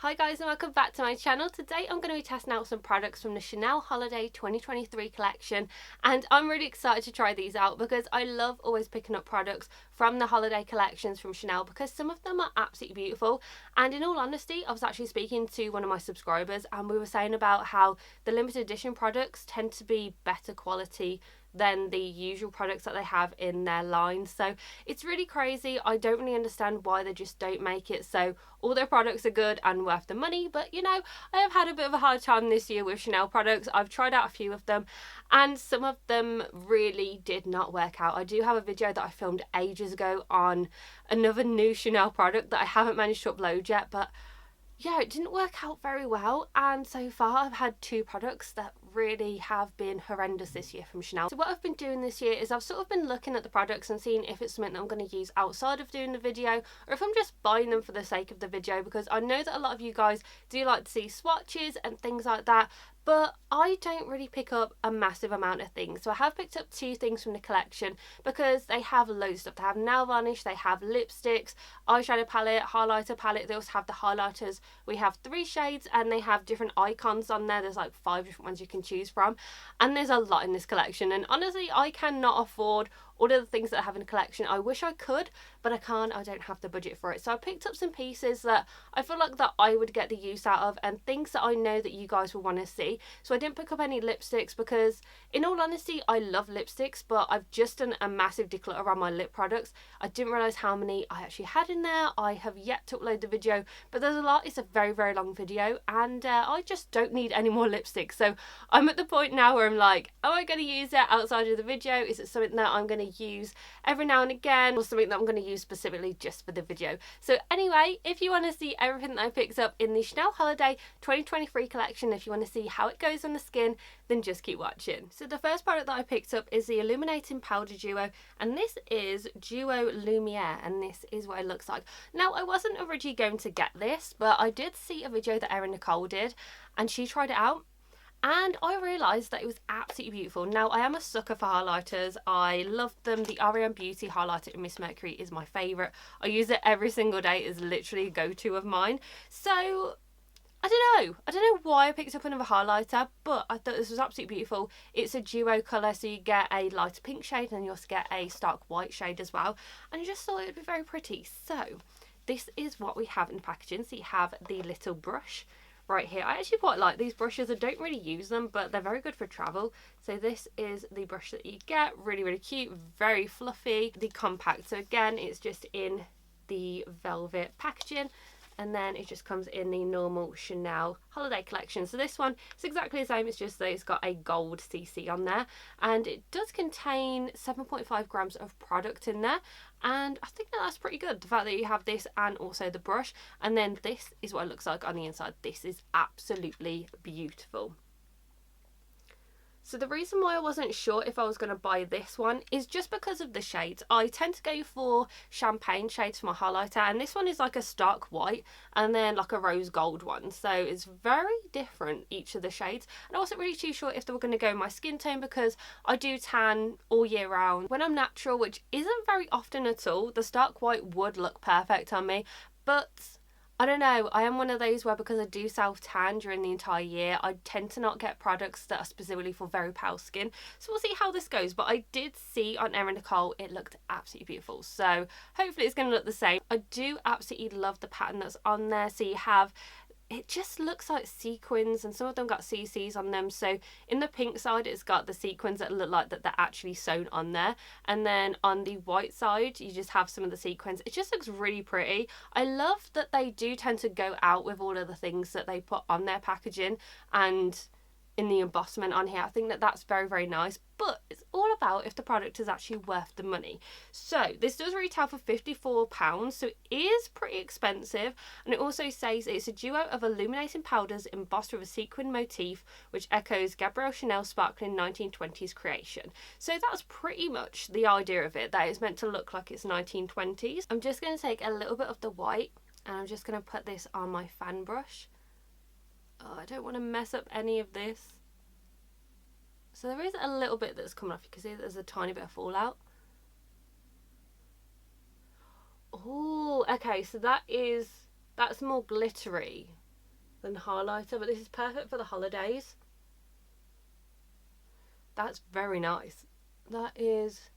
Hi guys and welcome back to my channel. Today I'm going to be testing out some products from the Chanel Holiday 2023 collection, and I'm really excited to try these out because I love always picking up products from the holiday collections from Chanel because some of them are absolutely beautiful. And in all honesty, I was actually speaking to one of my subscribers and we were saying about how the limited edition products tend to be better quality than the usual products that they have in their line. So it's really crazy. I don't really understand why they just don't make it so all their products are good and worth the money. But you know, I have had a bit of a hard time this year with Chanel products. I've tried out a few of them and some of them really did not work out. I do have a video that I filmed ages ago on another new Chanel product that I haven't managed to upload yet, but yeah, it didn't work out very well, and so far I've had two products that really have been horrendous this year from Chanel. So what I've been doing this year is I've sort of been looking at the products and seeing if it's something that I'm going to use outside of doing the video, or if I'm just buying them for the sake of the video, because I know that a lot of you guys do like to see swatches and things like that, but I don't really pick up a massive amount of things. So I have picked up two things from the collection because they have loads of stuff. They have nail varnish, they have lipsticks, eyeshadow palette, highlighter palette. They also have the highlighters. We have 3 shades and they have different icons on there. There's like 5 different ones you can choose from. And there's a lot in this collection. And honestly, I cannot afford all of the things that I have in a collection. I wish I could, but I can't. I don't have the budget for it. So I picked up some pieces that I feel like that I would get the use out of and things that I know that you guys will want to see. So I didn't pick up any lipsticks because in all honesty, I love lipsticks, but I've just done a massive declutter on my lip products. I didn't realise how many I actually had in there. I have yet to upload the video, but there's a lot. It's a very, very long video and I just don't need any more lipsticks. So I'm at the point now where I'm like, am I going to use it outside of the video? Is it something that I'm going to use every now and again, or something that I'm going to use specifically just for the video? So anyway, if you want to see everything that I picked up in the Chanel Holiday 2023 collection, if you want to see how it goes on the skin, then just keep watching. So the first product that I picked up is the Illuminating Powder Duo, and this is Duo Lumiere, and this is what it looks like. Now, I wasn't originally going to get this, but I did see a video that Erin Nicole did and she tried it out, and I realised that it was absolutely beautiful. Now, I am a sucker for highlighters. I love them. The R.E.M. Beauty highlighter in Miss Mercury is my favourite. I use it every single day. It's literally a go-to of mine. So, I don't know why I picked up another highlighter, but I thought this was absolutely beautiful. It's a duo colour, so you get a lighter pink shade and you also get a stark white shade as well. And I just thought it would be very pretty. So, this is what we have in the packaging. So you have the little brush right here. I actually quite like these brushes. I don't really use them, but they're very good for travel. So this is the brush that you get. Really, really cute, very fluffy. The compact. So again, it's just in the velvet packaging. And then it just comes in the normal Chanel holiday collection. So this one is exactly the same. It's just that it's got a gold CC on there. And it does contain 7.5 grams of product in there. And I think that's pretty good. The fact that you have this and also the brush. And then this is what it looks like on the inside. This is absolutely beautiful. So the reason why I wasn't sure if I was going to buy this one is just because of the shades. I tend to go for champagne shades for my highlighter, and this one is like a stark white and then like a rose gold one. So it's very different, each of the shades. And I wasn't really too sure if they were going to go in my skin tone because I do tan all year round. When I'm natural, which isn't very often at all, the stark white would look perfect on me, but I don't know, I am one of those where because I do self-tan during the entire year, I tend to not get products that are specifically for very pale skin. So we'll see how this goes. But I did see on Erin Nicole, it looked absolutely beautiful. So hopefully it's going to look the same. I do absolutely love the pattern that's on there. So you have, it just looks like sequins, and some of them got CCs on them. So in the pink side, it's got the sequins that look like that they're actually sewn on there. And then on the white side, you just have some of the sequins. It just looks really pretty. I love that they do tend to go out with all of the things that they put on their packaging and in the embossment on here. I think that that's very, very nice, but it's all about if the product is actually worth the money. So this does retail for £54, so it is pretty expensive. And it also says it's a duo of illuminating powders embossed with a sequin motif which echoes Gabrielle Chanel's sparkling 1920s creation. So that's pretty much the idea of it, that it's meant to look like it's 1920s. I'm just going to take a little bit of the white and I'm just going to put this on my fan brush. Oh, I don't want to mess up any of this. So there is a little bit that's coming off. You can see there's a tiny bit of fallout. Oh, okay, so that's more glittery. than highlighter, but this is perfect for the holidays. That's very nice. That is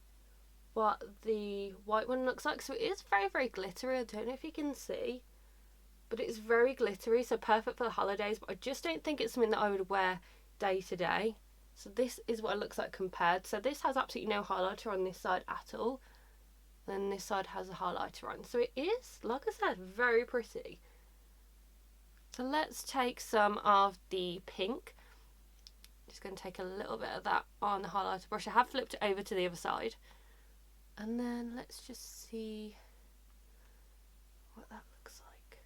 what the white one looks like. So it is very, very glittery. I don't know if you can see, but it's very glittery, so perfect for the holidays, but I just don't think it's something that I would wear day to day. So this is what it looks like compared. So this has absolutely no highlighter on this side at all. Then this side has a highlighter on. So it is, like I said, very pretty. So let's take some of the pink. Just going to take a little bit of that on the highlighter brush. I have flipped it over to the other side. And then let's just see what that looks like.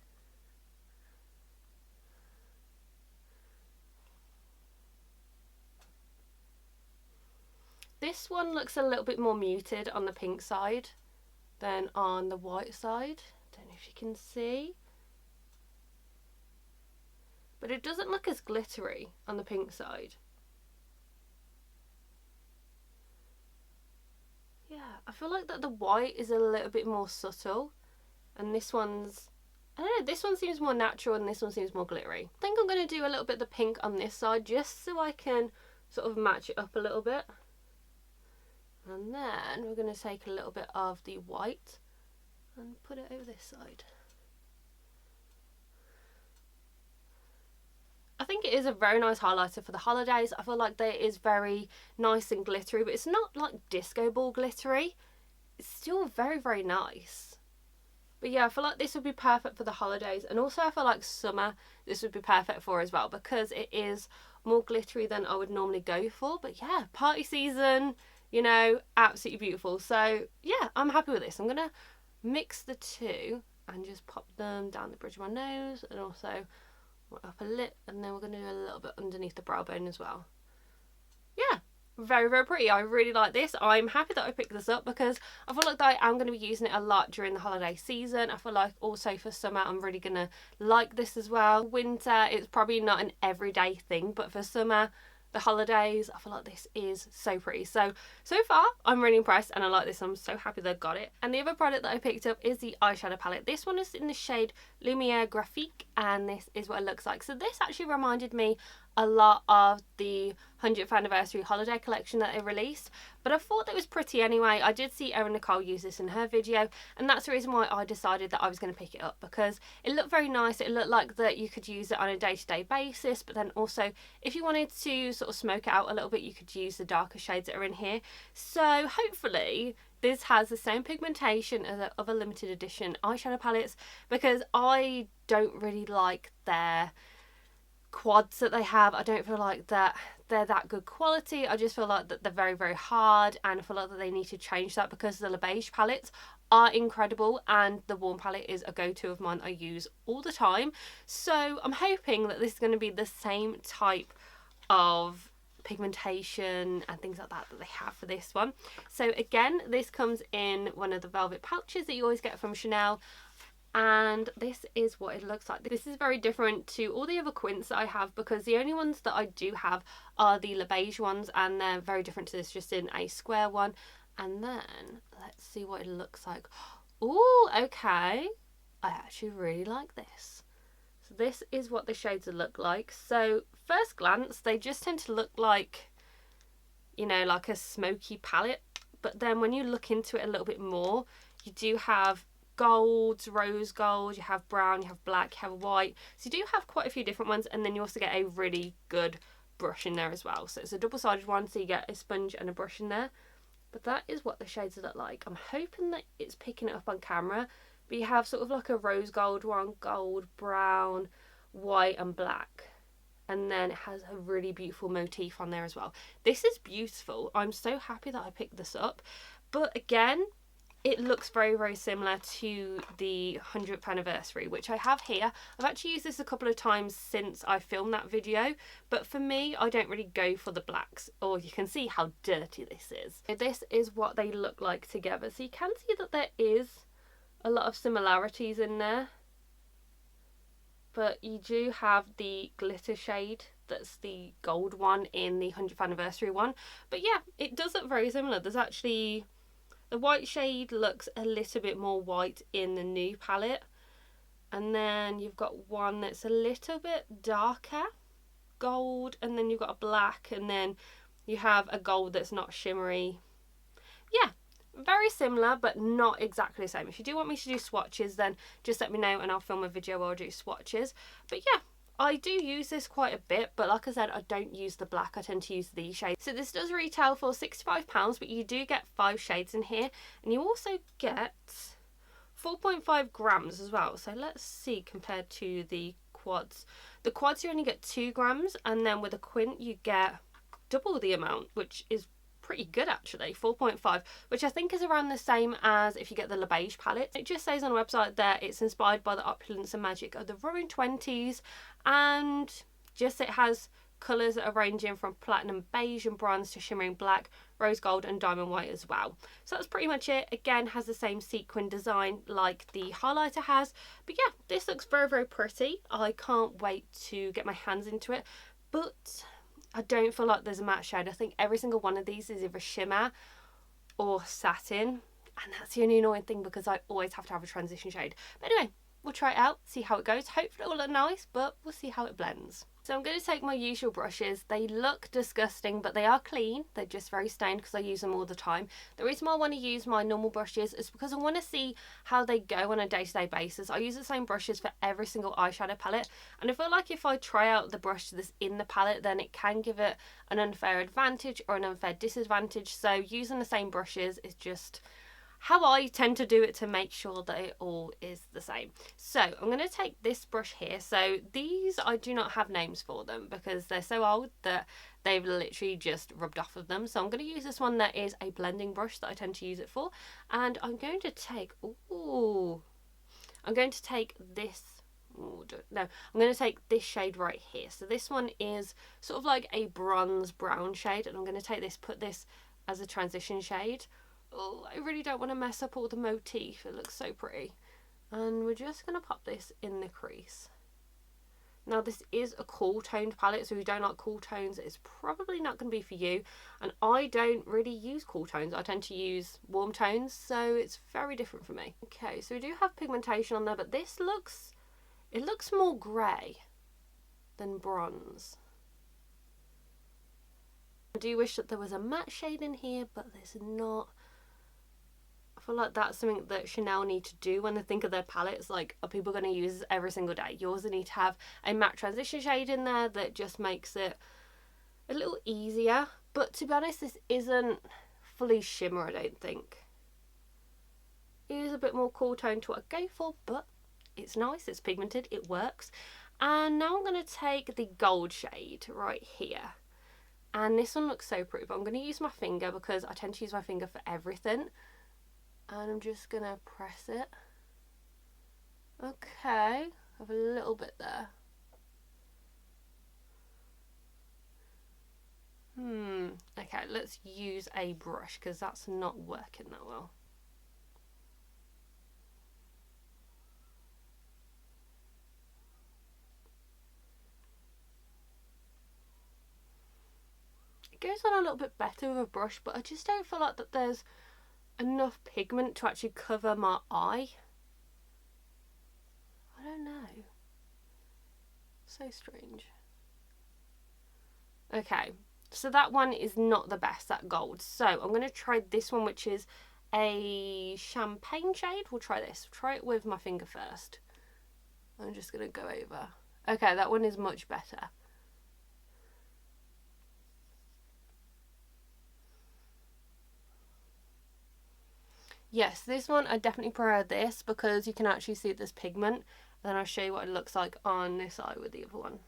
This one looks a little bit more muted on the pink side than on the white side. Don't know if you can see. But it doesn't look as glittery on the pink side. Yeah, I feel like that the white is a little bit more subtle. And this one's, I don't know, this one seems more natural and this one seems more glittery. I think I'm going to do a little bit of the pink on this side just so I can sort of match it up a little bit. And then we're going to take a little bit of the white and put it over this side. I think it is a very nice highlighter for the holidays. I feel like that it is very nice and glittery, but it's not like disco ball glittery. It's still very, very nice. But yeah, I feel like this would be perfect for the holidays, and also I feel like summer this would be perfect for as well, because it is more glittery than I would normally go for. But yeah, party season, you know, absolutely beautiful. So yeah, I'm happy with this. I'm gonna mix the two and just pop them down the bridge of my nose and also my upper lip, and then we're gonna do a little bit underneath the brow bone as well. Yeah, very, very pretty. I really like this. I'm happy that I picked this up because I feel like that I am going to be using it a lot during the holiday season. I feel like also for summer I'm really going to like this as well. Winter, it's probably not an everyday thing, but for summer, the holidays, I feel like this is so pretty. So far I'm really impressed and I like this. I'm so happy that I got it. And the other product that I picked up is the eyeshadow palette. This one is in the shade Lumiere Graphique, and this is what it looks like. So this actually reminded me a lot of the 100th anniversary holiday collection that they released, but I thought that was pretty anyway. I did see Erin Nicole use this in her video, and that's the reason why I decided that I was going to pick it up, because it looked very nice. It looked like that you could use it on a day-to-day basis, but then also if you wanted to sort of smoke it out a little bit, you could use the darker shades that are in here. So hopefully this has the same pigmentation as other limited edition eyeshadow palettes, because I don't really like their quads that they have. I don't feel like that they're that good quality. I just feel like that they're very, very hard, and I feel like that they need to change that, because the Beige palettes are incredible and the warm palette is a go-to of mine. I use all the time. So I'm hoping that this is going to be the same type of pigmentation and things like that they have for this one. So again, this comes in one of the velvet pouches that you always get from Chanel, and this is what it looks like. This is very different to all the other quints that I have, because the only ones that I do have are the Beige ones, and they're very different to this, just in a square one. And then let's see what it looks like. Oh, okay, I actually really like this. So this is what the shades look like. So first glance they just tend to look like, you know, like a smoky palette, but then when you look into it a little bit more, you do have golds, rose gold, you have brown, you have black, you have white. So you do have quite a few different ones, and then you also get a really good brush in there as well. So it's a double-sided one, so you get a sponge and a brush in there. But that is what the shades look like. I'm hoping that it's picking it up on camera, but you have sort of like a rose gold one, gold, brown, white and black. And then it has a really beautiful motif on there as well. This is beautiful. I'm so happy that I picked this up. But again, it looks very, very similar to the 100th anniversary, which I have here. I've actually used this a couple of times since I filmed that video, but for me, I don't really go for the blacks. Or you can see how dirty this is. So this is what they look like together. So you can see that there is a lot of similarities in there, but you do have the glitter shade that's the gold one in the 100th anniversary one. But yeah, it does look very similar. There's actually, the white shade looks a little bit more white in the new palette, And then you've got one that's a little bit darker gold, and then you've got a black, and then you have a gold that's not shimmery. Yeah, very similar, but not exactly the same. If you do want me to do swatches, then just let me know and I'll film a video where I'll do swatches. But yeah, I do use this quite a bit, but like I said, I don't use the black. I tend to use these shades. So this does retail for £65, but you do get 5 shades in here, and you also get 4.5 grams as well. So let's see compared to the quads. The quads you only get 2 grams, and then with a quint you get double the amount, which is pretty good actually, 4.5, which I think is around the same as if you get the Le Beige palette. It just says on the website that it's inspired by the opulence and magic of the Roaring Twenties, and just it has colours that are ranging from platinum beige and bronze to shimmering black, rose gold and diamond white as well. So that's pretty much it. Again, has the same sequin design like the highlighter has. But yeah, this looks very, very pretty. I can't wait to get my hands into it. But I don't feel like there's a matte shade. I think every single one of these is either shimmer or satin. And that's the only annoying thing, because I always have to have a transition shade. But anyway, we'll try it out, see how it goes. Hopefully it will look nice, but we'll see how it blends. So I'm going to take my usual brushes. They look disgusting, but they are clean. They're just very stained because I use them all the time. The reason why I want to use my normal brushes is because I want to see how they go on a day-to-day basis. I use the same brushes for every single eyeshadow palette, and I feel like if I try out the brush that's in the palette, then it can give it an unfair advantage or an unfair disadvantage. So using the same brushes is just how I tend to do it to make sure that it all is the same. So I'm going to take this brush here. So these, I do not have names for them because they're so old that they've literally just rubbed off of them. So I'm going to use this one that is a blending brush that I tend to use it for. And I'm going to take, I'm going to take this, I'm going to take this shade right here. So this one is sort of like a bronze brown shade, and I'm going to take this, put this as a transition shade. Oh, I really don't want to mess up all the motif. It looks so pretty. And we're just going to pop this in the crease. Now this is a cool toned palette, so if you don't like cool tones, it's probably not going to be for you. And I don't really use cool tones. I tend to use warm tones, so it's very different for me. Okay, so we do have pigmentation on there, but this looks, it looks more grey than bronze. I do wish that there was a matte shade in here, but there's not. I feel like that's something that ChloeL need to do when they think of their palettes. Like, are people going to use this every single day? Yours need to have a matte transition shade in there that just makes it a little easier. But to be honest, this isn't fully shimmer, I don't think. It is a bit more cool tone to what I go for, but it's nice, it's pigmented, it works. And now I'm going to take the gold shade right here. And this one looks so pretty, but I'm going to use my finger because I tend to use my finger for everything. And I'm just going to press it. Okay, I have a little bit there. Okay, let's use a brush because that's not working that well. It goes on a little bit better with a brush, but I just don't feel like that there's enough pigment to actually cover my eye. I don't know. So strange. Okay, so that one is not the best, that gold. So I'm going to try this one, which is a champagne shade. We'll try this. Try it with my finger first. I'm just going to go over. Okay, that one is much better. Yes, this one I definitely prefer this because you can actually see this pigment. Then I'll show you what it looks like on this eye with the other one.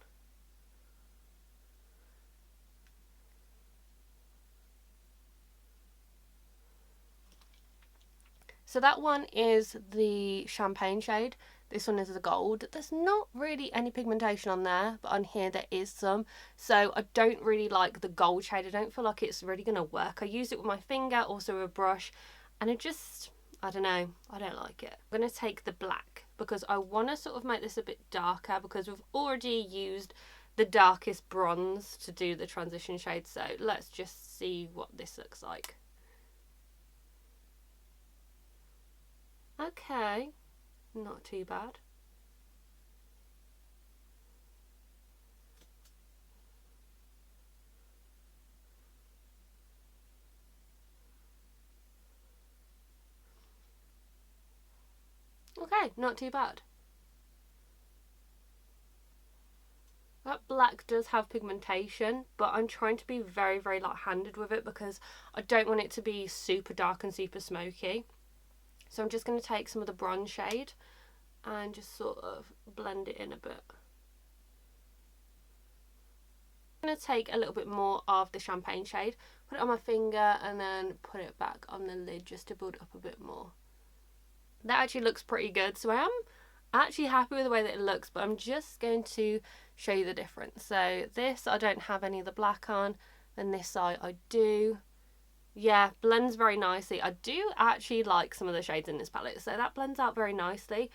So that one is the champagne shade. This one is the gold. There's not really any pigmentation on there, but on here there is some. So I don't really like the gold shade. I don't feel like it's really going to work. I used it with my finger, also with a brush. And it just, I don't know, I don't like it. I'm going to take the black because I want to sort of make this a bit darker because we've already used the darkest bronze to do the transition shade. So let's just see what this looks like. Okay, not too bad. Okay, not too bad. That black does have pigmentation, but I'm trying to be very, very light-handed with it because I don't want it to be super dark and super smoky. So I'm just going to take some of the bronze shade and just sort of blend it in a bit. I'm going to take a little bit more of the champagne shade, put it on my finger and then put it back on the lid just to build up a bit more. That actually looks pretty good, so I am actually happy with the way that it looks, but I'm just going to show you the difference. So this, I don't have any of the black on, and this side I do. Yeah, blends very nicely. I do actually like some of the shades in this palette, so that blends out very nicely.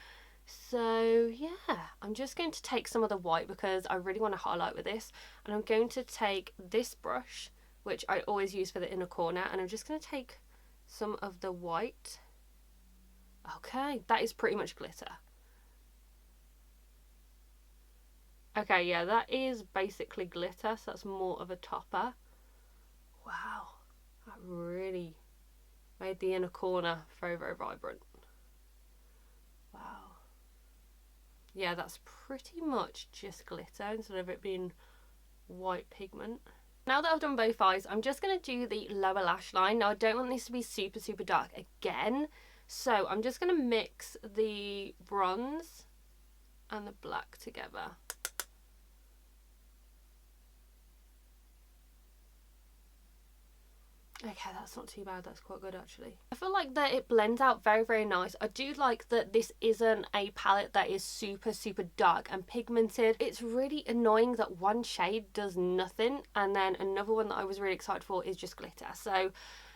So yeah, I'm just going to take some of the white because I really want to highlight with this, and I'm going to take this brush, which I always use for the inner corner, and I'm just going to take some of the white. Okay, that is pretty much glitter. Okay, yeah, that is basically glitter, so that's more of a topper. Wow, that really made the inner corner very, very vibrant. Wow. Yeah, that's pretty much just glitter instead of it being white pigment. Now that I've done both eyes, I'm just going to do the lower lash line. Now, I don't want this to be super, super dark again, so I'm just going to mix the bronze and the black together. Okay, that's not too bad. That's quite good actually. I feel like that it blends out very, very nice. I do like that this isn't a palette that is super, super dark and pigmented. It's really annoying that one shade does nothing and then another one that I was really excited for is just glitter. So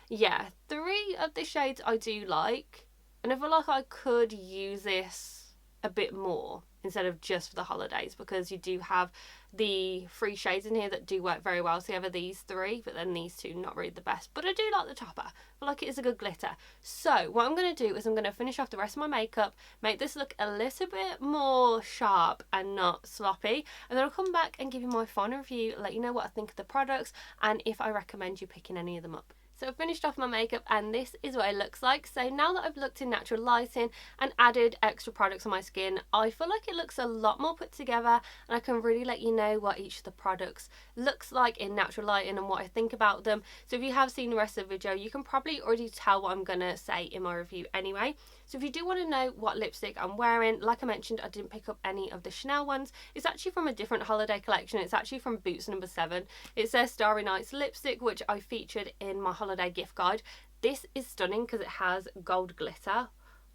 yeah, 3 of the shades I do like, and I feel like I could use this a bit more instead of just for the holidays, because you do have the 3 shades in here that do work very well. So you have these 3, but then these 2 not really the best, but I do like the topper. I feel like it is a good glitter. So what I'm going to do is I'm going to finish off the rest of my makeup, make this look a little bit more sharp and not sloppy, and then I'll come back and give you my final review, let you know what I think of the products and if I recommend you picking any of them up. So I've finished off my makeup and this is what it looks like. So now that I've looked in natural lighting and added extra products on my skin, I feel like it looks a lot more put together, and I can really let you know what each of the products looks like in natural lighting and what I think about them. So if you have seen the rest of the video, you can probably already tell what I'm going to say in my review anyway. So if you do want to know what lipstick I'm wearing, like I mentioned, I didn't pick up any of the Chanel ones. It's actually from a different holiday collection. It's actually from Boots number 7. It's their Starry Nights lipstick, which I featured in my holiday gift guide. This is stunning because it has gold glitter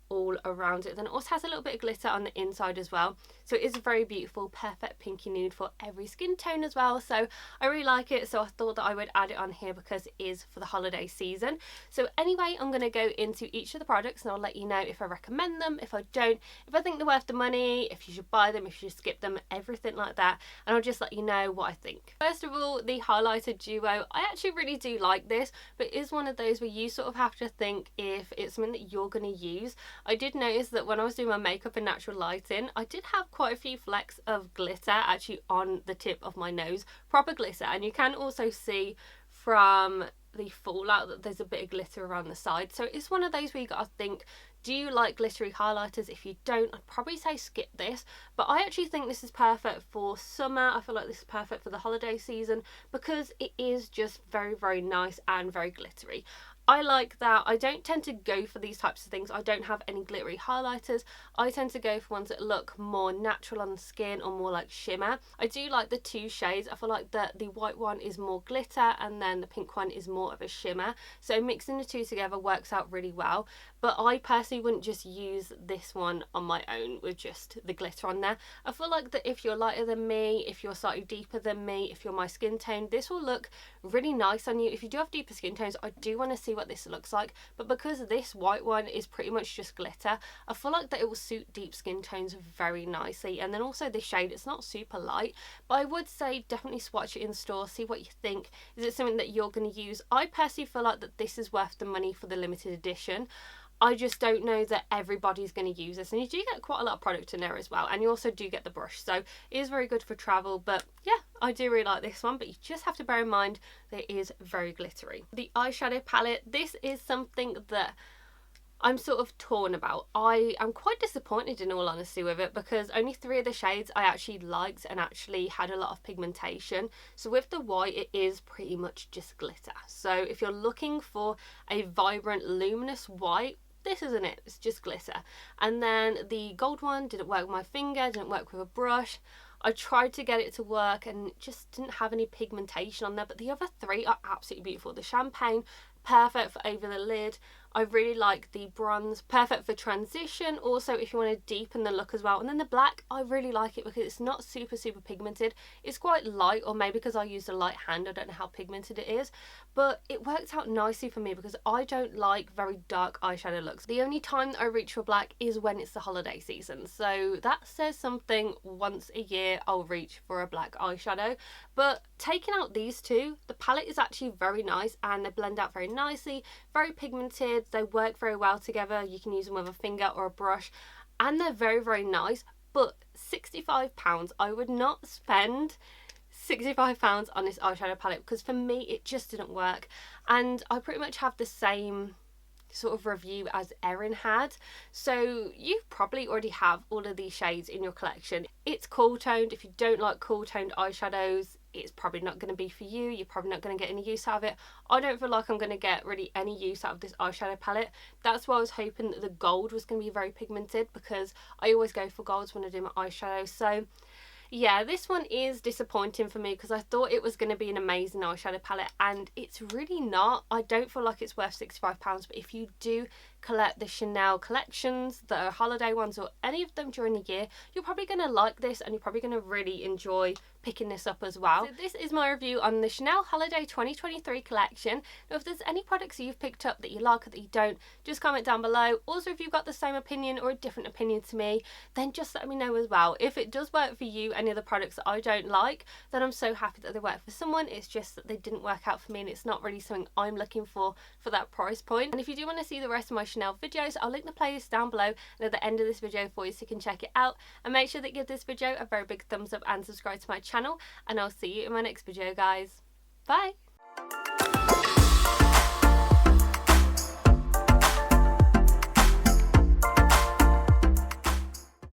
all around it. Then it also has a little bit of glitter on the inside as well. So it is a very beautiful, perfect pinky nude for every skin tone as well. So I really like it. So I thought that I would add it on here because it is for the holiday season. So anyway, I'm going to go into each of the products and I'll let you know if I recommend them, if I don't, if I think they're worth the money, if you should buy them, if you should skip them, everything like that. And I'll just let you know what I think. First of all, the highlighter duo. I actually really do like this, but it is one of those where you sort of have to think if it's something that you're going to use. I did notice that when I was doing my makeup in natural lighting, I did have quite a few flecks of glitter actually on the tip of my nose, proper glitter, and you can also see from the fallout that there's a bit of glitter around the side. So it's one of those where you gotta think, do you like glittery highlighters? If you don't, I'd probably say skip this, but I actually think this is perfect for summer. I feel like this is perfect for the holiday season because it is just very, very nice and very glittery. I like that. I don't tend to go for these types of things. I don't have any glittery highlighters. I tend to go for ones that look more natural on the skin or more like shimmer. I do like the 2 shades. I feel like the white one is more glitter and then the pink one is more of a shimmer. So mixing the 2 together works out really well. But I personally wouldn't just use this one on my own with just the glitter on there. I feel like that if you're lighter than me, if you're slightly deeper than me, if you're my skin tone, this will look really nice on you. If you do have deeper skin tones, I do want to see what this looks like, but because this white one is pretty much just glitter, I feel like that it will suit deep skin tones very nicely. And then also this shade, it's not super light, but I would say definitely swatch it in store, see what you think. Is it something that you're going to use? I personally feel like that this is worth the money for the limited edition. I just don't know that everybody's going to use this, and you do get quite a lot of product in there as well, and you also do get the brush, so it is very good for travel. But yeah, I do really like this one, but you just have to bear in mind that it is very glittery. The eyeshadow palette, this is something that I'm sort of torn about. I am quite disappointed in all honesty with it, because only 3 of the shades I actually liked and actually had a lot of pigmentation. So with the white, it is pretty much just glitter. So if you're looking for a vibrant luminous white, this isn't it, it's just glitter. And then the gold one didn't work with my finger, didn't work with a brush. I tried to get it to work and it just didn't have any pigmentation on there, but the other 3 are absolutely beautiful. The champagne, perfect for over the lid. I really like the bronze, perfect for transition, also if you want to deepen the look as well. And then the black, I really like it because it's not super pigmented. It's quite light, or maybe because I used a light hand, I don't know how pigmented it is, but it worked out nicely for me because I don't like very dark eyeshadow looks. The only time that I reach for black is when it's the holiday season, so that says something. Once a year I'll reach for a black eyeshadow. But taking out these 2, the palette is actually very nice and they blend out very nicely, very pigmented. They work very well together. You can use them with a finger or a brush, and they're very nice. But £65, I would not spend £65 on this eyeshadow palette because for me it just didn't work. And I pretty much have the same sort of review as Erin had, so you probably already have all of these shades in your collection. It's cool toned. If you don't like cool toned eyeshadows, it's probably not going to be for you. You're probably not going to get any use out of it. I don't feel like I'm going to get really any use out of this eyeshadow palette. That's why I was hoping that the gold was going to be very pigmented, because I always go for golds when I do my eyeshadow. So yeah, this one is disappointing for me because I thought it was going to be an amazing eyeshadow palette and it's really not. I don't feel like it's worth £65, but if you do collect the Chanel collections, the holiday ones, or any of them during the year, you're probably going to like this and you're probably going to really enjoy picking this up as well. So this is my review on the Chanel Holiday 2023 collection. Now if there's any products that you've picked up that you like or that you don't, just comment down below. Also, if you've got the same opinion or a different opinion to me, then just let me know as well. If it does work for you, any of the products that I don't like, then I'm so happy that they work for someone. It's just that they didn't work out for me and it's not really something I'm looking for that price point. And if you do want to see the rest of my Chanel videos, I'll link the playlist down below and at the end of this video for you so you can check it out. And make sure that you give this video a very big thumbs up and subscribe to my channel, and I'll see you in my next video, guys. Bye!